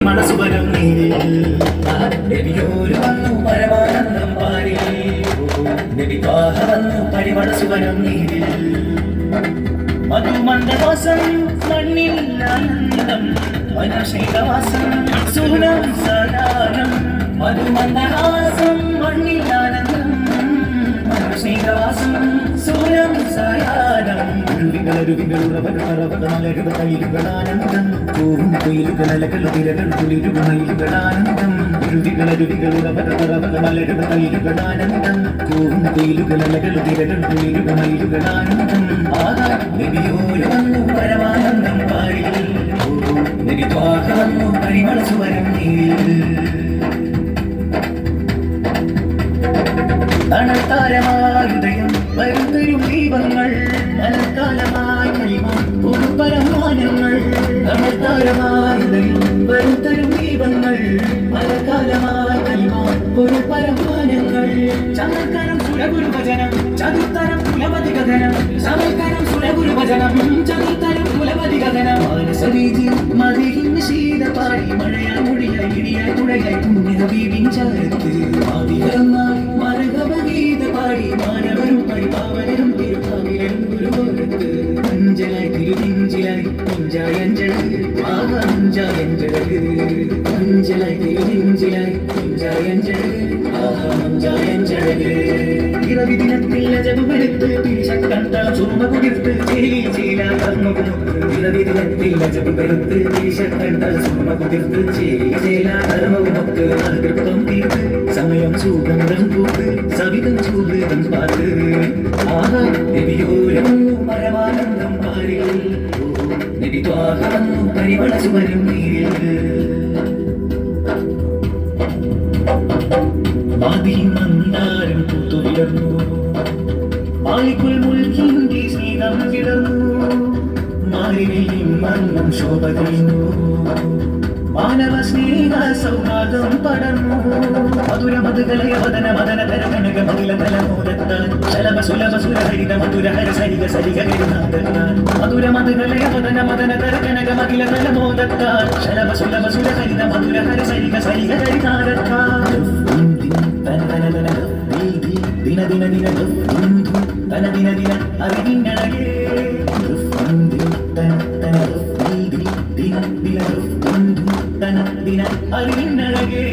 മനസുവരം നബിയോര് വന്നു പരമാനന്ദം പാരി നബി ത്വാഹ വന്നു പരിമളസുവരം നീരിൽ മധുമന്ദവാസം മണ്ണിൽ ആനന്ദം മനശൈലവാസം സുനം സദാനം മധുമന്ദവാസം മണ്ണിൽ ആനന്ദം മനശൈലവാസം സുനം സദാനം ുകളാനന്ദം പൂവും കുയിലുകളലകൾ തിരകൾ കുളിരുകളാനന്ദം ുകളാനന്ദം പൂവും കുയിലുകളലകൾ തിരകൾ കുളിരുകളാനന്ദം നബിയോര് വന്നു പരമാനന്ദം പാരി നബി ത്വാഹ വന്നു പരിമളസുവരം നീരിൽ തണൽത്താരമായുദയം വരുന്നൊരു ദീപങ്ങൾ മലക്കാലമായി കലിമ ഒരു പരമാനങ്ങൾ തണൽത്താരമായുദയം വരുന്നൊരു ദീപങ്ങൾ മലക്കാലമായി കലിമ ഒരു പരമാനങ്ങൾ ചമൽക്കരം സുരഗുരു ഭജനം ചതുർത്തരം കുലപതി ഗഗനം സമൽക്കരം സുരഗുരു ഭജനം ചതുർത്തരം കുലപതി ഗഗനം മാനസരീതി മതിഹിന് ശീതപാടി മഴയായി മുടിയായി ഇടിയായി തുഴയായി പുണ്യ ബീവിഞ്ചാരത്ത് ആദികരമായി മരകവഗീത പാടി മാനവരും പരിപാവനരും തിരുഭാവിലും ഗുരുവോരത്ത് അഞ്ചലായി തിരുനെഞ്ചിലായി കുഞ്ചായഞ്ചഴക് ആകാഞ്ചായഞ്ചഴക് അഞ്ചലായി തിരുനെഞ്ചിലായി കുഞ്ചായഞ്ചഴക് ആകാഞ്ചായഞ്ചഴക് ഇറവി ദിനത്തിൽ അജബുമെടുത്ത് തിരിശക്കണ്ടളം ചുമ കുതിർത്ത് ചേലി ചേല കർമ്മകുമുക്ക് ഇറവി ദിനത്തിൽ അജബുമെടുത്ത് തിരിശക്കണ്ടളം ചുമ കുതിർത്ത് ചേലി ചേല കർമ്മകുമുക്ക് അതൃപ്തം തീർത്ത് സമയം സുഗന്ധം പൂത്ത് സവിതം ചൂടും പാത്ത് ആഹാ നബിയോര് വന്നു പരമാനന്ദം പാരി നബി ത്വാഹ വന്നു പരിമളസുവരം നീരിൽ മന്ദാരം പൂത്തുവിടർന്നു മാലിക്കുൽ മുൽക്കിന്റെ സ്നേഹം കിടന്നു മാറിനെയും മന്നം ശോഭ കഴിഞ്ഞു മാനവ സ്നേഹ സൗഹാർദ്ദം പടർന്നു മധുര മധുകലയ വദന മദന തര കനക മകില തലമോദത്താൻ ശലഭ സുലഭ സുരഹരിത മധുര ഹര സരിക സരിക ഗരുനാഥത്താൻ മധുര മധുകലയ വദന മദന തര കനക മകില തലമോദത്താൻ ശലഭ സുലഭ സുരഹരിത മധുര ഹര സരിക സരിക ഗരുനാഥത്താൻ തന തന തന ദിന ദിന ദിന തന ദിന ദിന അറിവിന്നഴകേ തന തന ദിന ദിന തന ദിന അറിവിന്നഴകേ